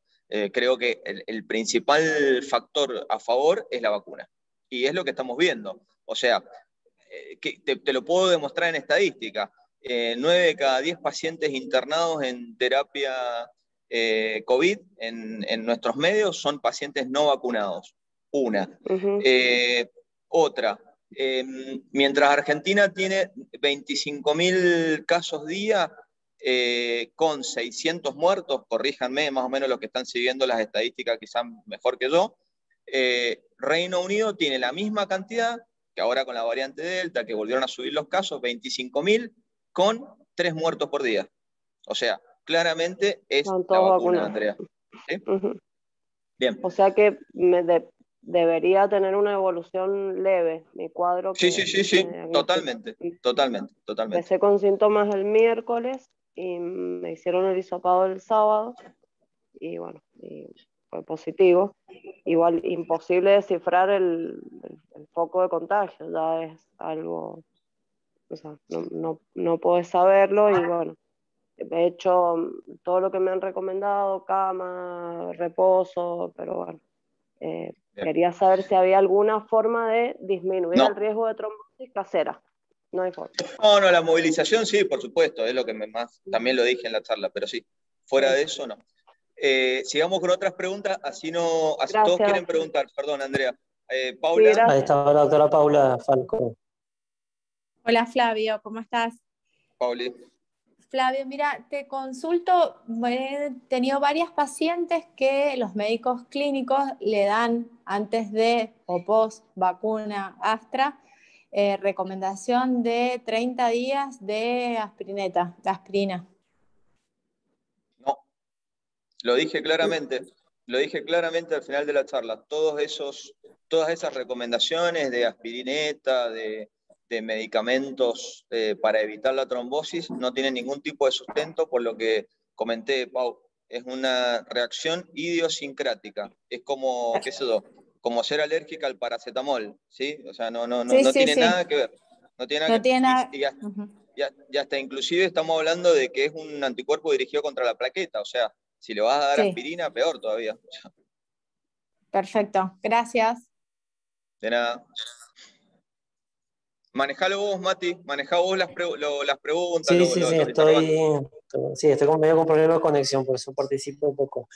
Speaker 1: Creo que el principal factor a favor es la vacuna. Y es lo que estamos viendo. O sea, que te lo puedo demostrar en estadística. 9 de cada 10 pacientes internados en terapia COVID en nuestros medios son pacientes no vacunados. Una. Otra. Mientras Argentina tiene 25.000 casos día, con 600 muertos, corríjanme más o menos los que están siguiendo las estadísticas quizás mejor que yo, Reino Unido tiene la misma cantidad, que ahora con la variante Delta, que volvieron a subir los casos, 25.000 con 3 muertos por día. O sea, claramente es la vacuna, Andrea. ¿Sí? Bien.
Speaker 7: O sea que debería tener una evolución leve, mi cuadro.
Speaker 1: Sí, totalmente.
Speaker 7: Empecé con síntomas el miércoles y me hicieron el hisopado el sábado y bueno, fue positivo. Igual imposible descifrar el foco de contagio, ya es algo, o sea, no puedes saberlo y bueno, he hecho todo lo que me han recomendado, cama, reposo, pero bueno, quería saber si había alguna forma de disminuir el riesgo de trombosis casera. No hay forma.
Speaker 1: No, la movilización sí, por supuesto, es lo que también lo dije en la charla, pero sí, fuera de eso no. Sigamos con otras preguntas, así todos quieren preguntar. Perdón, Andrea. Paula.
Speaker 5: Sí, ahí está la doctora Paula Falco.
Speaker 8: Hola Flavio, ¿cómo estás?
Speaker 1: Pauli.
Speaker 8: Flavio, mira, te consulto, he tenido varias pacientes que los médicos clínicos le dan antes de o post vacuna Astra, recomendación de 30 días de aspirina.
Speaker 1: No, lo dije claramente al final de la charla. Todas esas recomendaciones de aspirineta, de medicamentos para evitar la trombosis no tienen ningún tipo de sustento, por lo que comenté, Pau. Es una reacción idiosincrática. Es como, qué sé yo, como ser alérgica al paracetamol, ¿sí? O sea, no tiene nada que ver. No tiene nada que ver. Y hasta inclusive estamos hablando de que es un anticuerpo dirigido contra la plaqueta. O sea, si le vas a dar aspirina, peor todavía.
Speaker 8: Perfecto, gracias.
Speaker 1: De nada. Manejalo vos, Mati, manejá vos las preguntas.
Speaker 5: Estoy medio con problemas de conexión, por eso participo un poco.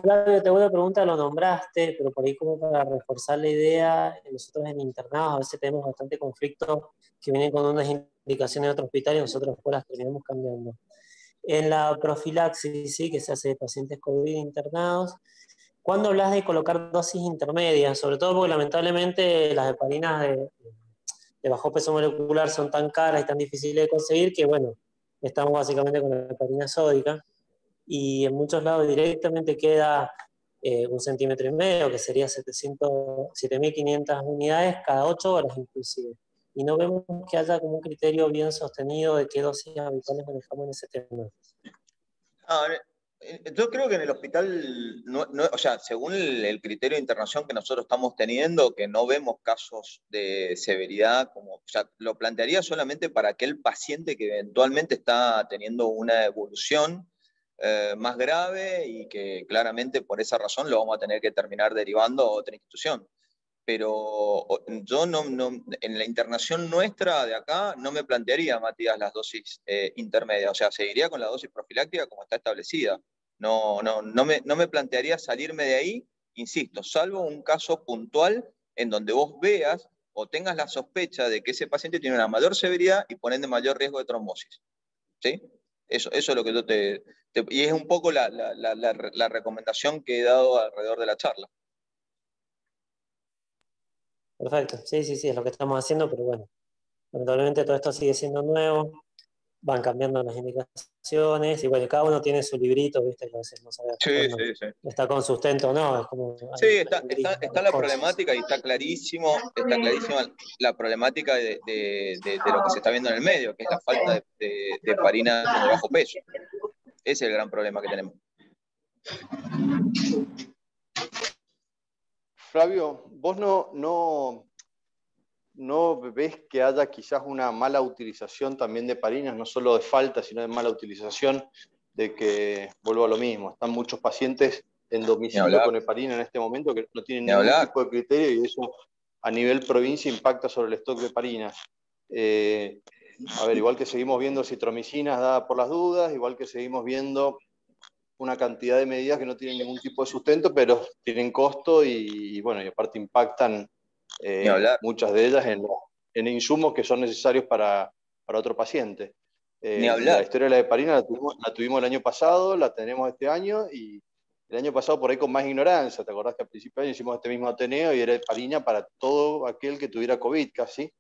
Speaker 5: Flavio, te voy a preguntar, lo nombraste, pero por ahí como para reforzar la idea, nosotros en internados a veces tenemos bastante conflicto que vienen con unas indicaciones de otro hospital y nosotros después las terminamos cambiando. En la profilaxis, ¿sí?, que se hace de pacientes COVID internados, ¿cuándo hablas de colocar dosis intermedias? Sobre todo porque lamentablemente las heparinas de bajo peso molecular son tan caras y tan difíciles de conseguir que, bueno, estamos básicamente con la heparina sódica y en muchos lados directamente queda 1,5 centímetros, que sería 7.500 unidades cada 8 horas inclusive. Y no vemos que haya como un criterio bien sostenido de qué dosis habituales manejamos en ese tema.
Speaker 1: Yo creo que en el hospital, o sea, según el criterio de internación que nosotros estamos teniendo, que no vemos casos de severidad, o sea, lo plantearía solamente para aquel paciente que eventualmente está teniendo una evolución más grave y que claramente por esa razón lo vamos a tener que terminar derivando a otra institución. Pero yo en la internación nuestra de acá no me plantearía, Matías, las dosis intermedias. O sea, seguiría con la dosis profiláctica como está establecida. No me plantearía salirme de ahí, insisto, salvo un caso puntual en donde vos veas o tengas la sospecha de que ese paciente tiene una mayor severidad y por ende mayor riesgo de trombosis. ¿Sí? Eso es lo que yo y es un poco la recomendación que he dado alrededor de la charla.
Speaker 5: Perfecto, sí, es lo que estamos haciendo, pero bueno, Lamentablemente todo esto sigue siendo nuevo, van cambiando las indicaciones, y bueno, cada uno tiene su librito, ¿viste? Que a veces no sabe hasta
Speaker 1: Sí,
Speaker 5: cuándo
Speaker 1: sí, sí.
Speaker 5: está con sustento o no, es como
Speaker 1: Sí,
Speaker 5: hay un gris en
Speaker 1: está
Speaker 5: las
Speaker 1: la
Speaker 5: cosas.
Speaker 1: problemática y está clarísima la problemática de lo que se está viendo en el medio, que es la falta de parinas de bajo peso. Ese es el gran problema que tenemos.
Speaker 6: Flavio, vos no ves que haya quizás una mala utilización también de parinas, no solo de falta, sino de mala utilización, de que, vuelvo a lo mismo, están muchos pacientes en domicilio con heparina en este momento que no tienen ningún tipo de criterio, y eso a nivel provincia impacta sobre el stock de parinas. A ver, igual que seguimos viendo citromicinas dadas por las dudas, igual que seguimos viendo una cantidad de medidas que no tienen ningún tipo de sustento, pero tienen costo y bueno, y aparte impactan muchas de ellas en insumos que son necesarios para otro paciente. La historia de la heparina la tuvimos el año pasado, la tenemos este año, y el año pasado por ahí con más ignorancia. ¿Te acordás que al principio de año hicimos este mismo Ateneo y era heparina para todo aquel que tuviera COVID casi?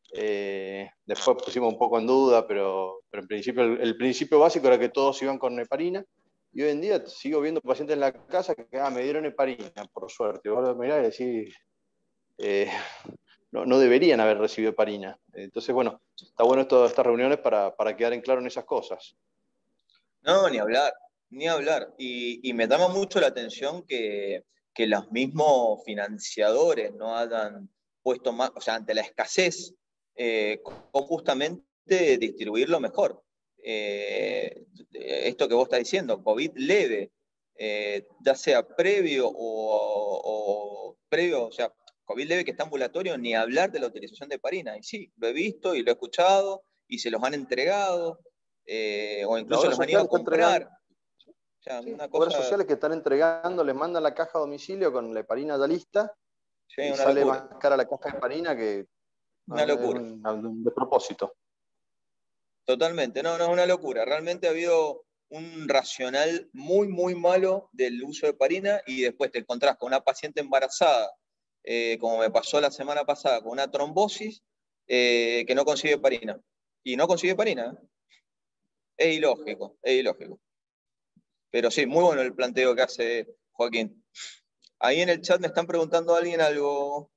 Speaker 6: Después pusimos un poco en duda, pero en principio el principio básico era que todos iban con heparina, y hoy en día sigo viendo pacientes en la casa que me dieron heparina, por suerte. Vos lo mirás y decís, no deberían haber recibido heparina. Entonces, bueno, está bueno estas reuniones para quedar en claro en esas cosas.
Speaker 1: No, ni hablar, ni hablar. Y me llama mucho la atención que los mismos financiadores no hayan puesto más, o sea, ante la escasez, con justamente distribuirlo mejor. Esto que vos estás diciendo, COVID leve, ya sea previo o sea, COVID leve que está ambulatorio, ni hablar de la utilización de heparina. Y sí, lo he visto y lo he escuchado y se los han entregado, o incluso los han ido a comprar. O sea,
Speaker 6: sí,
Speaker 1: una
Speaker 6: obras
Speaker 1: cosa...
Speaker 6: sociales que están entregando, les mandan la caja a domicilio con la heparina ya lista,
Speaker 1: sí,
Speaker 6: y
Speaker 1: una
Speaker 6: sale
Speaker 1: locura.
Speaker 6: más cara la caja de heparina que
Speaker 1: una locura.
Speaker 6: Un despropósito.
Speaker 1: Totalmente, no, es una locura. Realmente ha habido un racional muy, muy malo del uso de heparina, y después te encontrás con una paciente embarazada, como me pasó la semana pasada, con una trombosis, que no consigue heparina. Y no consigue heparina. Es ilógico, es ilógico. Pero sí, muy bueno el planteo que hace Joaquín. Ahí en el chat me están preguntando a alguien algo.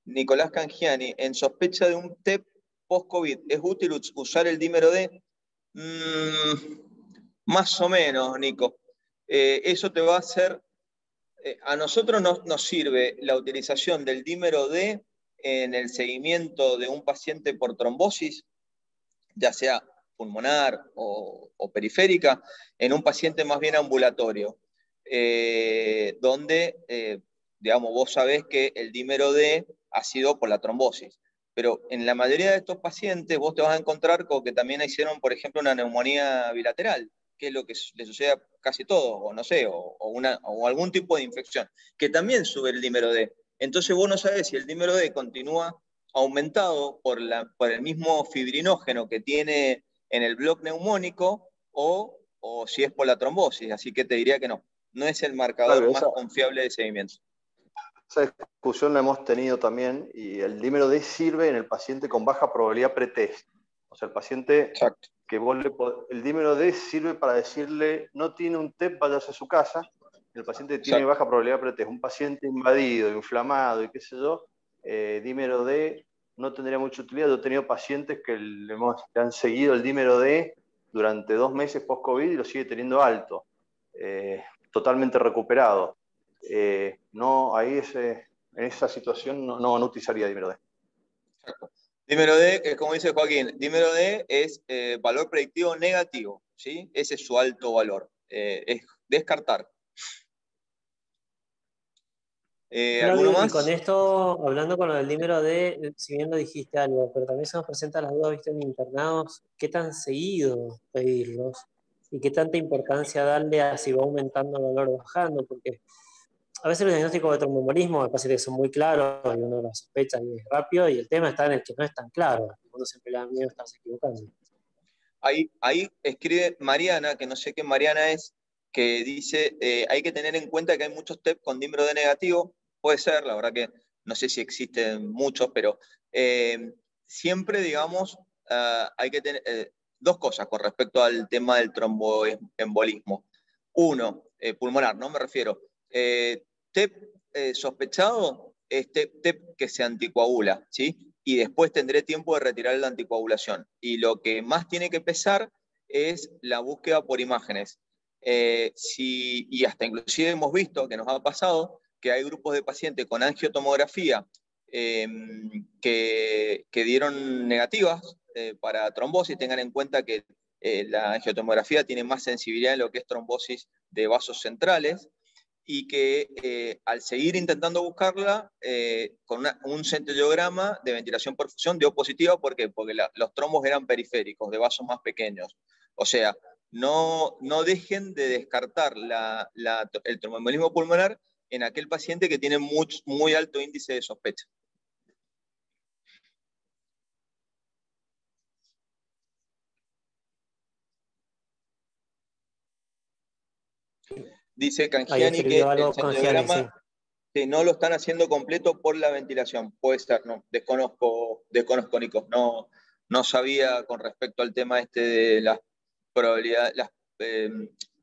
Speaker 1: Nicolás Cangiani, en sospecha de un TEP post-COVID, ¿es útil usar el dímero D? Más o menos, Nico. Eso te va a hacer... a nosotros nos sirve la utilización del dímero D en el seguimiento de un paciente por trombosis, ya sea pulmonar o periférica, en un paciente más bien ambulatorio, donde, digamos, vos sabés que el dímero D ha sido por la trombosis. Pero en la mayoría de estos pacientes vos te vas a encontrar con que también hicieron, por ejemplo, una neumonía bilateral, que es lo que le sucede a casi todos, o no sé, o algún tipo de infección, que también sube el dímero D. Entonces vos no sabés si el dímero D continúa aumentado por el mismo fibrinógeno que tiene en el bloc neumónico, o si es por la trombosis. Así que te diría que no es el marcador más confiable de seguimiento.
Speaker 6: Esa discusión la hemos tenido también, y el dímero D sirve en el paciente con baja probabilidad pretest. O sea, el paciente que el dímero D sirve para decirle, no tiene un TEP, váyase a su casa. El paciente tiene baja probabilidad pretest. Un paciente invadido, inflamado y qué sé yo, dímero D no tendría mucha utilidad. Yo he tenido pacientes que le han seguido el dímero D durante 2 meses post-COVID y lo sigue teniendo alto, totalmente recuperado. No, ahí en esa situación no utilizaría dímero D.
Speaker 1: Exacto. Dímero D, que como dice Joaquín, dímero D es valor predictivo negativo, ¿sí? Ese es su alto valor. Es descartar. ¿Alguno más?
Speaker 5: Y con esto, hablando con lo del dímero D, si bien lo dijiste algo, pero también se nos presenta las dudas, viste, en internados, qué tan seguido pedirlos y qué tanta importancia darle a si va aumentando el valor o bajando, porque a veces los diagnósticos de tromboembolismo me parece que son muy claros y uno los sospecha y es rápido, y el tema está en el que no es tan claro, uno siempre le da miedo estarse equivocando.
Speaker 1: Ahí escribe Mariana, que no sé qué Mariana es, que dice, hay que tener en cuenta que hay muchos TEP con dímero D negativo. Puede ser, la verdad que no sé si existen muchos, pero siempre, digamos, hay que tener dos cosas con respecto al tema del tromboembolismo. Uno, pulmonar, ¿no? Me refiero. TEP sospechado es TEP que se anticoagula, ¿sí? Y después tendré tiempo de retirar la anticoagulación. Y lo que más tiene que pesar es la búsqueda por imágenes. Y hasta inclusive hemos visto que nos ha pasado que hay grupos de pacientes con angiotomografía que dieron negativas para trombosis. Tengan en cuenta que la angiotomografía tiene más sensibilidad en lo que es trombosis de vasos centrales, y que al seguir intentando buscarla, con un centellograma de ventilación perfusión dio positiva. ¿Por qué? Porque los trombos eran periféricos, de vasos más pequeños. O sea, no dejen de descartar el tromboembolismo pulmonar en aquel paciente que tiene muy alto índice de sospecha. Dice Cangiani que el centellograma que no lo están haciendo completo por la ventilación. Puede ser, no, desconozco, Nico, no sabía con respecto al tema de las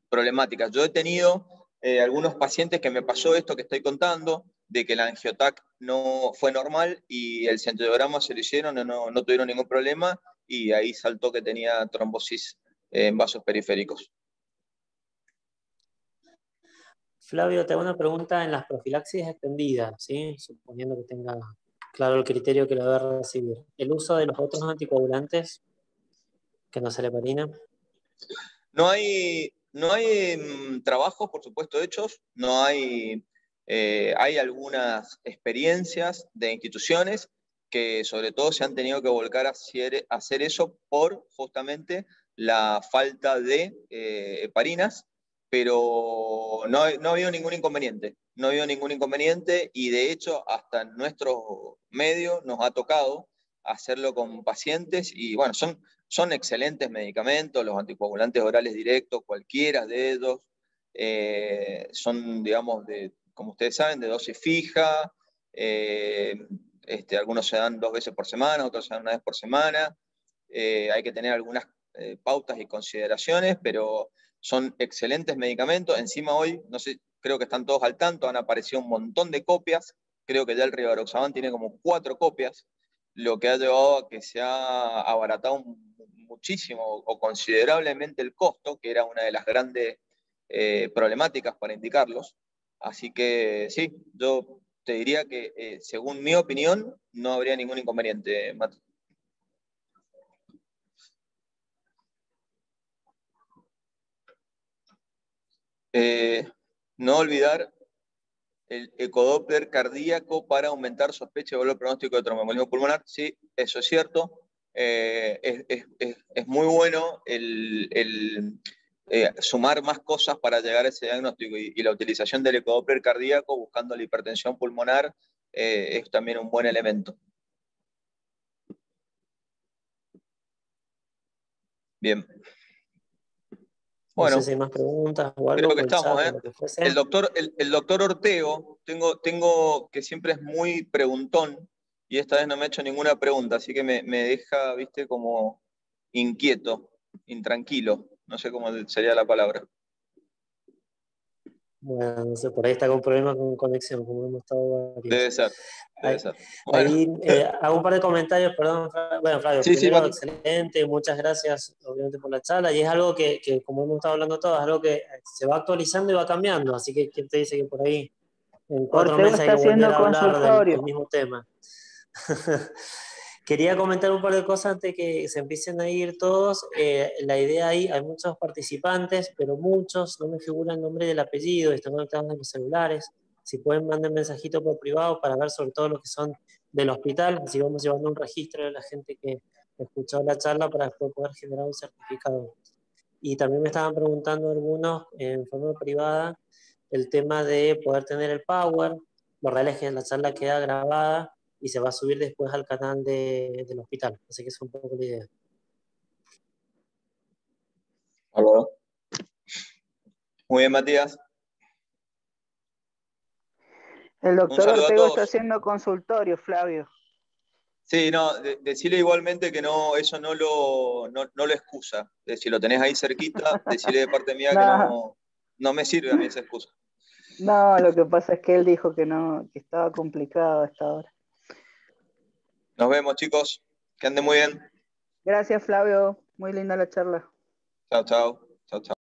Speaker 1: problemáticas. Yo he tenido algunos pacientes que me pasó esto que estoy contando, de que la angiotac no fue normal y el centellograma se lo hicieron, no tuvieron ningún problema, y ahí saltó que tenía trombosis en vasos periféricos.
Speaker 5: Flavio, te hago una pregunta en las profilaxis extendidas, ¿sí? Suponiendo que tenga claro el criterio que lo va a recibir. ¿El uso de los otros anticoagulantes que no se le parina?
Speaker 1: No hay trabajos, por supuesto, hechos. No hay, hay algunas experiencias de instituciones que sobre todo se han tenido que volcar a hacer eso por justamente la falta de heparinas, pero no ha habido ningún inconveniente. No ha habido ningún inconveniente, y de hecho hasta en nuestro medio nos ha tocado hacerlo con pacientes, y bueno, son excelentes medicamentos, los anticoagulantes orales directos, cualquiera de ellos. Son, digamos, como ustedes saben, de dosis fija. Algunos se dan 2 veces por semana, otros se dan 1 vez por semana. Hay que tener algunas pautas y consideraciones, pero son excelentes medicamentos. Encima hoy, no sé, creo que están todos al tanto, han aparecido un montón de copias. Creo que ya el rivaroxaban tiene como 4 copias, lo que ha llevado a que se ha abaratado muchísimo o considerablemente el costo, que era una de las grandes problemáticas para indicarlos. Así que sí, yo te diría que según mi opinión no habría ningún inconveniente, Mati. No olvidar el ecodoppler cardíaco para aumentar sospecha y valor pronóstico de tromboembolismo pulmonar. Sí, eso es cierto. Es muy bueno sumar más cosas para llegar a ese diagnóstico, y la utilización del ecodoppler cardíaco buscando la hipertensión pulmonar es también un buen elemento. Bien. Bueno,
Speaker 5: no sé si hay más preguntas o algo.
Speaker 1: Creo que estamos, ¿eh? El doctor Ortego, tengo que siempre es muy preguntón, y esta vez no me ha hecho ninguna pregunta, así que me deja, viste, como inquieto, intranquilo, no sé cómo sería la palabra.
Speaker 5: Bueno, no sé, por ahí está con problemas con conexión, como hemos estado varios.
Speaker 1: Debe ser.
Speaker 5: Bueno. Ahí hago un par de comentarios, perdón. Bueno, Flavio,
Speaker 1: sí,
Speaker 5: primero,
Speaker 1: sí,
Speaker 5: excelente, muchas gracias, obviamente, por la charla, y es algo que como hemos estado hablando todos, es algo que se va actualizando y va cambiando, así que ¿quién te dice que por ahí en 4 meses hay que volver a hablar del mismo tema? Quería comentar un par de cosas antes que se empiecen a ir todos. La idea ahí, hay muchos participantes, pero muchos no me figura el nombre y el apellido, están conectados en los celulares. Si pueden, manden mensajito por privado para ver sobre todo lo que son del hospital, así vamos llevando un registro de la gente que escuchó la charla para después poder generar un certificado. Y también me estaban preguntando algunos en forma privada el tema de poder tener el power. Lo real es que la charla queda grabada y se va a subir después al canal del hospital. Así que es un poco la idea.
Speaker 1: Hola. Muy bien, Matías.
Speaker 9: El doctor Ortego está haciendo consultorio, Flavio.
Speaker 1: Sí, no, decile igualmente que no, eso no lo excusa. Si lo tenés ahí cerquita, decile de parte mía que
Speaker 9: No,
Speaker 1: no me sirve a mí esa excusa.
Speaker 9: no, lo que pasa es que él dijo que no, que estaba complicado hasta ahora.
Speaker 1: Nos vemos, chicos. Que anden muy bien.
Speaker 9: Gracias, Flavio. Muy linda la charla.
Speaker 1: Chao, chao. Chao, chao.